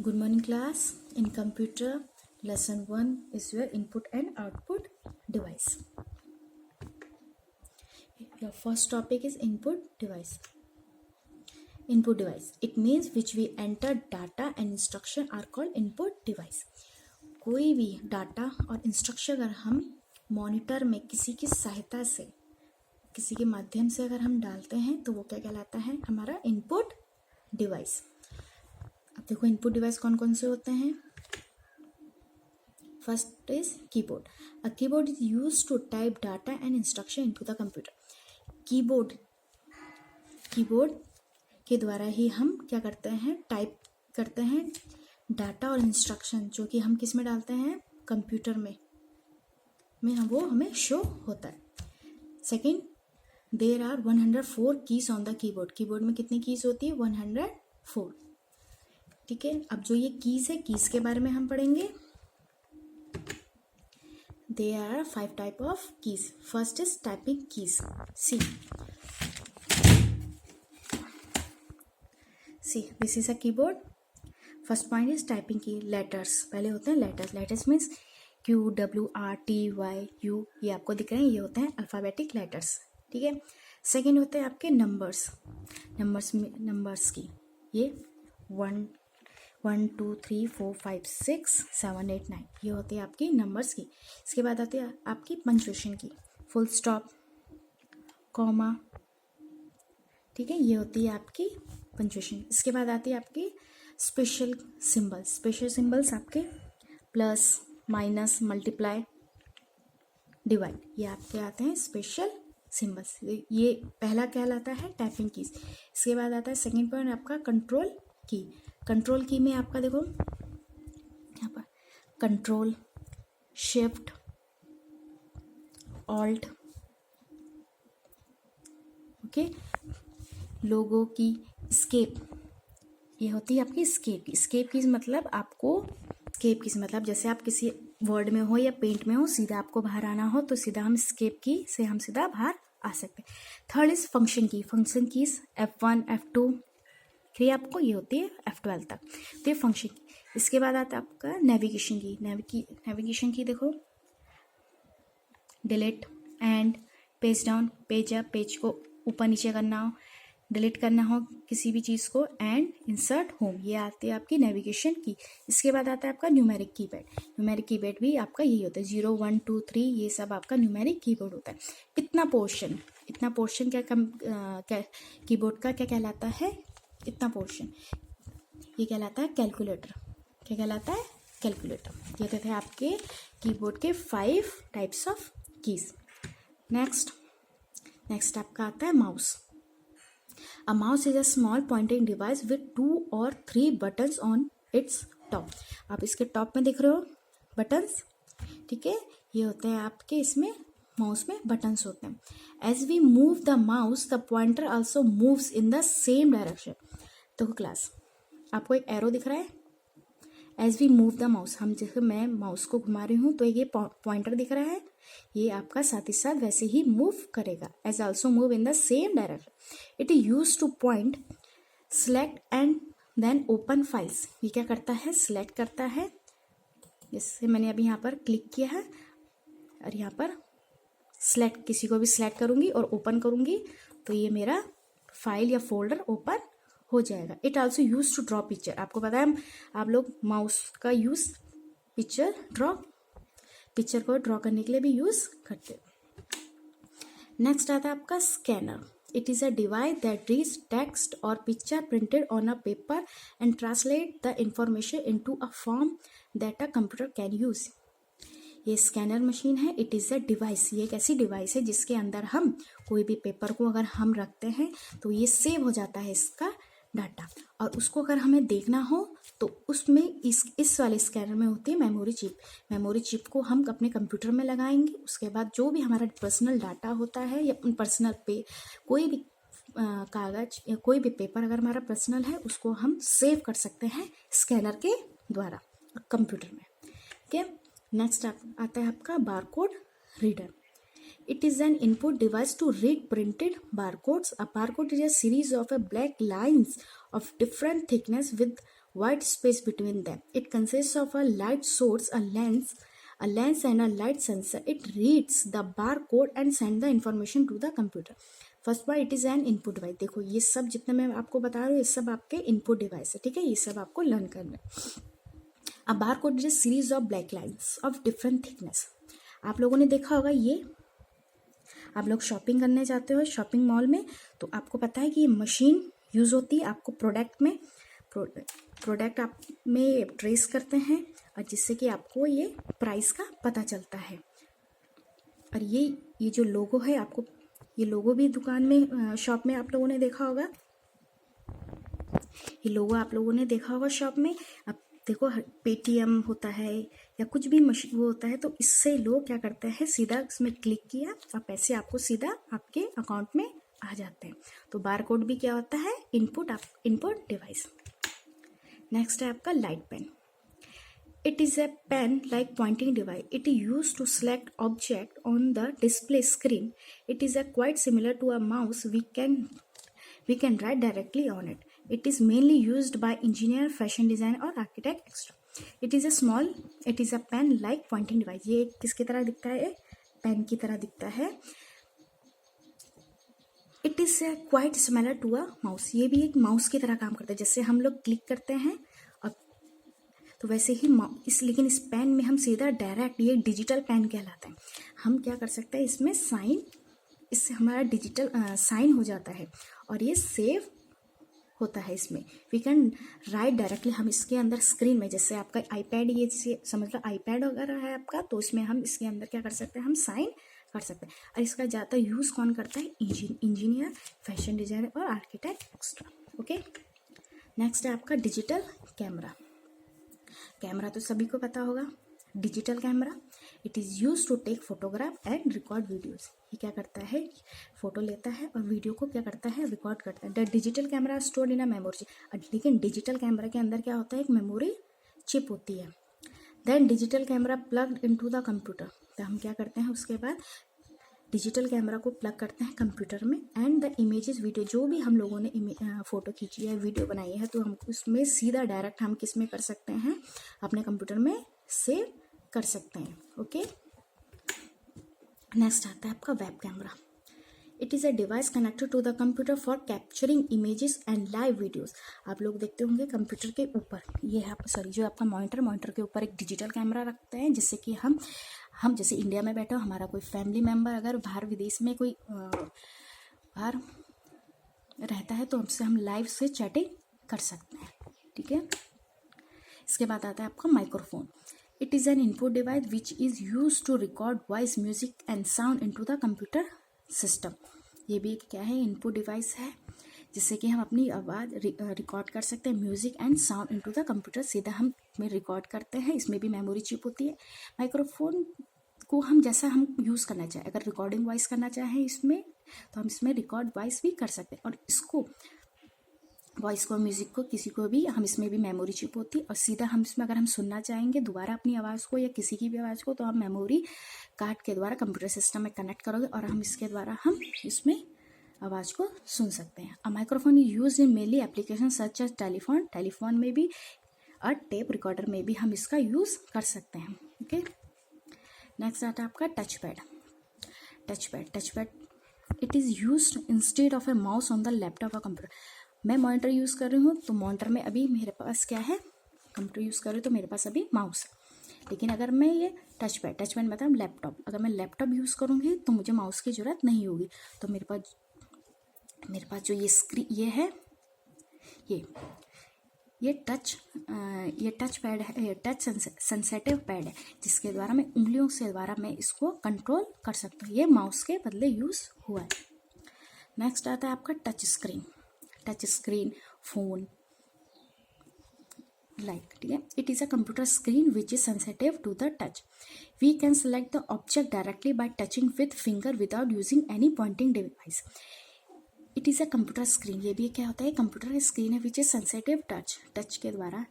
Good morning class. In computer lesson 1 is your input and output device. Your first topic is input device. Input device, it means which we enter data and instruction are called input device. कोई भी data और instruction अगर हम monitor में किसी की सहायता से किसी के माध्यम से अगर हम डालते हैं तो वो क्या कहलाता है, हमारा इनपुट डिवाइस. अब देखो इनपुट डिवाइस कौन कौन से होते हैं. First is keyboard. A keyboard is used to type data and instruction into the computer. Keyboard के द्वारा ही हम क्या करते हैं, टाइप करते हैं डाटा और इंस्ट्रक्शन जो कि हम किस में डालते हैं, कंप्यूटर में हम वो हमें शो होता है. Second, there are 104 keys on the keyboard. Keyboard में कितनी कीज होती है, 104. ठीक है. अब जो ये कीज है, कीज के बारे में हम पढ़ेंगे. There are 5 type of keys. First is typing keys. See this is a keyboard. First point is typing key. Letters पहले होते हैं लेटर्स. लेटर्स मीन्स QWRTYU, ये आपको दिख रहे हैं, ये होते हैं अल्फ़ाबेटिक लेटर्स. ठीक है. सेकेंड होते हैं आपके नंबर्स. नंबर्स की ये 1 2 3 4 5 6 7 8 9 ये होती है आपकी नंबर्स की. इसके बाद आती है आपकी पंक्चुएशन की. Full stop, comma. ठीक है, ये होती है आपकी पंक्चुएशन. इसके बाद आती है आपकी स्पेशल सिंबल्स. स्पेशल सिंबल्स आपके प्लस, माइनस, मल्टीप्लाई, डिवाइड, ये आपके आते हैं स्पेशल सिंबल्स. ये पहला कहलाता है टाइपिंग कीज. इसके बाद आता है सेकेंड पॉइंट आपका कंट्रोल की. कंट्रोल की में आपका देखो यहाँ पर कंट्रोल, शिफ्ट, ऑल्ट, ओके. लोगो की, स्केप, ये होती है आपकी स्केप की. स्केप की मतलब आपको स्केप की मतलब जैसे आप किसी वर्ड में हो या पेंट में हो, सीधा आपको बाहर आना हो तो सीधा हम स्केप की से हम सीधा बाहर आ सकते हैं. थर्ड इज फंक्शन की. फंक्शन कीज F1 F2 फिर आपको ये होती है F12 तक. तो ये फंक्शन की. इसके बाद आता है आपका नेविगेशन की. नेविगेशन की देखो delete, and, page down, page up, page को ऊपर नीचे करना हो, डिलीट करना हो किसी भी चीज़ को, एंड इंसर्ट होम, ये आती है आपकी नेविगेशन की. इसके बाद आता है आपका न्यूमेरिक कीपैड. न्यूमेरिक कीपैड भी आपका यही होता है 0 1 2 3, ये सब आपका न्यूमेरिक कीबोर्ड होता है. इतना पोर्शन क्या कीबोर्ड का क्या कहलाता है, इतना पोर्शन ये कहलाता है कैलकुलेटर. क्या कहलाता है, कैलकुलेटर. ये कहते हैं आपके कीबोर्ड के 5 टाइप्स ऑफ कीज. नेक्स्ट आपका आता है mouse. A mouse is a small pointing device with 2 or 3 buttons on its top. आप इसके टॉप में देख रहे हो बटन्स. ठीक है, ये होते हैं आपके इसमें माउस में बटन्स होते हैं. As we move the mouse, the pointer also moves in the same direction. देखो क्लास, आपको एक एरो दिख रहा है. As we move the mouse, हम जैसे मैं माउस को घुमा रही हूँ तो ये पॉइंटर दिख रहा है, ये आपका साथ ही साथ वैसे ही मूव करेगा. As also move in the same direction. It is use to point, select and then open files. ये क्या करता है, सिलेक्ट करता है. जैसे मैंने अभी यहाँ पर क्लिक किया है और यहाँ पर सिलेक्ट, किसी को भी सिलेक्ट करूँगी और ओपन करूँगी तो ये मेरा फाइल या फोल्डर ओपन हो जाएगा. It also use to draw picture. आपको पता है आप लोग माउस का यूज पिक्चर को ड्रॉ करने के लिए भी यूज करते हैं. नेक्स्ट आता है आपका scanner. It is a device that reads text और picture printed on a paper and translate the information into a form that a computer can use. ये स्कैनर मशीन है. इट इज़ अ डिवाइस, ये एक ऐसी device है जिसके अंदर हम कोई भी पेपर को अगर हम रखते हैं तो ये सेव हो जाता है इसका डाटा, और उसको अगर हमें देखना हो तो उसमें इस वाले स्कैनर में होती है मेमोरी चिप. मेमोरी चिप को हम अपने कंप्यूटर में लगाएंगे. उसके बाद जो भी हमारा पर्सनल डाटा होता है या पर्सनल कोई भी कागज या कोई भी पेपर अगर हमारा पर्सनल है उसको हम सेव कर सकते हैं स्कैनर के द्वारा कंप्यूटर में. ठीक है. नेक्स्ट आता है आपका barcode reader. It is an input device to read printed barcodes. A barcode is a series of black lines of different thickness with white space between them. It consists of a light source, a lens and a light sensor. It reads the barcode and send the information to the computer. First bar it is an input device. देखो ये सब जितना मैं आपको बता रही हूँ ये सब आपके इनपुट डिवाइस है, ठीक है, ये सब आपको लर्न करना है. A barcode is a series of black lines of different thickness. आप लोगों ने देखा होगा, ये आप लोग शॉपिंग करने जाते हो शॉपिंग मॉल में, तो आपको पता है कि ये मशीन यूज़ होती है आपको प्रोडक्ट आप में ट्रेस करते हैं और जिससे कि आपको ये प्राइस का पता चलता है. और ये जो लोगो है, आपको ये लोगो भी दुकान में शॉप में आप लोगों ने देखा होगा, ये लोगो आप लोगों ने देखा होगा शॉप में. अब देखो पेटीएम होता है या कुछ भी मशीन वो होता है, तो इससे लोग क्या करते हैं, सीधा इसमें क्लिक किया और पैसे आपको सीधा आपके अकाउंट में आ जाते हैं. तो बारकोड भी क्या होता है, इनपुट डिवाइस. नेक्स्ट है आपका light pen. It is a pen like pointing device. It is use to select object on the display screen. It is a quite similar to a mouse. We can write directly on it. It is mainly used by engineer, fashion designer और architect extra. It is a pen like pointing device. ये किसकी तरह दिखता है, pen की तरह दिखता है. It is quite similar to a mouse. ये भी एक माउस की तरह काम करता है, जैसे हम लोग क्लिक करते हैं और तो वैसे ही लेकिन इस पेन में हम सीधा डायरेक्ट, ये डिजिटल पेन कहलाता है. हम क्या कर सकते हैं, इसमें इससे हमारा डिजिटल साइन हो जाता है और ये सेव होता है. इसमें वी कैन राइट डायरेक्टली. हम इसके अंदर स्क्रीन में, जैसे आपका आईपैड, ये समझ लो आईपैड वगैरह है आपका, तो इसमें हम इसके अंदर क्या कर सकते हैं, हम साइन कर सकते हैं. और इसका ज़्यादा यूज़ कौन करता है, इंजीनियर, फैशन डिजाइनर और आर्किटेक्ट एक्स्ट्रा. ओके. नेक्स्ट है आपका डिजिटल कैमरा. कैमरा तो सभी को पता होगा, digital camera. It is use to take photograph and record videos. ये क्या करता है, फोटो लेता है और वीडियो को क्या करता है, रिकॉर्ड करता है. The digital camera stored in a memory. लेकिन डिजिटल कैमरा के अंदर क्या होता है, एक मेमोरी चिप होती है. Then digital camera plugged into the computer. तो हम क्या करते हैं, उसके बाद डिजिटल कैमरा को प्लग करते हैं कंप्यूटर में. एंड द इमेजेस, वीडियो, जो भी हम लोगों ने फ़ोटो खींची है, वीडियो बनाई है, तो हम उसमें सीधा डायरेक्ट हम किस में कर सकते हैं, अपने कंप्यूटर में सेव कर सकते हैं. ओके. नेक्स्ट आता है आपका web camera. It is a device connected to the computer for capturing images and live videos. आप लोग देखते होंगे कंप्यूटर के ऊपर, ये है जो आपका मॉनिटर के ऊपर एक डिजिटल कैमरा रखते हैं, जिससे कि हम जैसे इंडिया में बैठे हो, हमारा कोई फैमिली मेम्बर अगर बाहर विदेश में कोई बाहर रहता है, तो हमसे हम लाइव से चैटिंग कर सकते हैं. ठीक है. इसके बाद आता है आपका microphone. It is an input device which is used to record voice, music and sound into the computer system. ये भी क्या है, इनपुट डिवाइस है, जिससे कि हम अपनी आवाज़ रिकॉर्ड कर सकते हैं, music and sound into the computer. सीधा हम में रिकॉर्ड करते हैं. इसमें भी मेमोरी चिप होती है. माइक्रोफोन को हम जैसा हम यूज़ करना चाहें, अगर रिकॉर्डिंग वॉइस करना चाहें इसमें, तो हम इसमें रिकॉर्ड वॉइस भी कर सकते हैं. और इसको वॉइस को, म्यूज़िक को, किसी को भी, हम इसमें भी मेमोरी चिप होती है. और सीधा हम इसमें अगर हम सुनना चाहेंगे दोबारा अपनी आवाज़ को या किसी की भी आवाज़ को, तो हम मेमोरी कार्ड के द्वारा कंप्यूटर सिस्टम में कनेक्ट करोगे और हम इसके द्वारा हम इसमें आवाज़ को सुन सकते हैं. A microphone is use in mainly application such as telephone में भी और टेप रिकॉर्डर में भी हम इसका यूज़ कर सकते हैं. ओके. नेक्स्ट आता है आपका touch pad. It is use instead of A mouse on the laptop और कंप्यूटर. मैं मॉनिटर यूज़ कर रही हूँ, तो मॉनिटर में अभी मेरे पास क्या है, कंप्यूटर यूज़ कर रही हूँ, तो मेरे पास अभी माउस है. लेकिन अगर मैं ये टच पैड मतलब लैपटॉप, अगर मैं लैपटॉप यूज़ करूँगी तो मुझे माउस की ज़रूरत नहीं होगी. तो मेरे पास जो ये स्क्रीन, ये है, ये टच पैड है, ये टच सेंसिटिव पैड है, जिसके द्वारा मैं उंगलियों से द्वारा मैं इसको कंट्रोल कर सकता हूँ. ये माउस के बदले यूज़ हुआ है. नेक्स्ट आता है आपका टच स्क्रीन फोन लाइक. ठीक है. It is a computer screen which is sensitive to the touch. We can select the object directly by touching with finger without using any pointing device. It is a computer screen. ये भी क्या होता है, computer screen है विच is sensitive touch के द्वारा,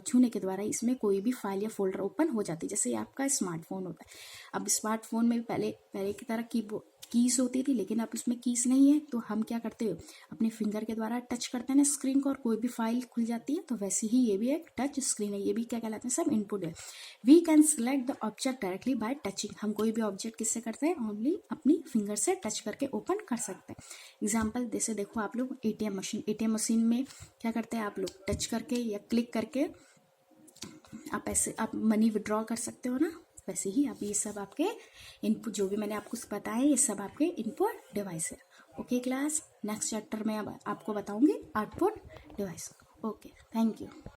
छूने के द्वारा इसमें कोई भी फाइल या फोल्डर ओपन हो जाती है. जैसे आपका स्मार्टफोन होता है. अब स्मार्टफोन में पहले की तरह कीज होती थी, लेकिन अब उसमें कीज नहीं है, तो हम क्या करते हो, अपने फिंगर के द्वारा टच करते हैं ना स्क्रीन को और कोई भी फाइल खुल जाती है। तो वैसे ही ये भी एक टच स्क्रीन है, ये भी क्या कहलाते हैं, सब इनपुट है। We can select the object directly by touching, हम कोई भी ऑब्जेक्ट किससे करते हैं, ओनली अपनी फिंगर से टच करके ओपन कर सकते हैं। एग्जाम्पल जैसे देखो आप लोग एटीएम मशीन में क्या करते हैं आप लोग, टच करके या क्लिक करके आप ऐसे आप मनी विड्रॉ कर सकते हो ना, वैसे ही अब ये सब आपके इनपुट, जो भी मैंने आपको बताया ये सब आपके इनपुट डिवाइस है। ओके क्लास, नेक्स्ट चैप्टर में अब आपको बताऊंगी output device. Okay, thank you.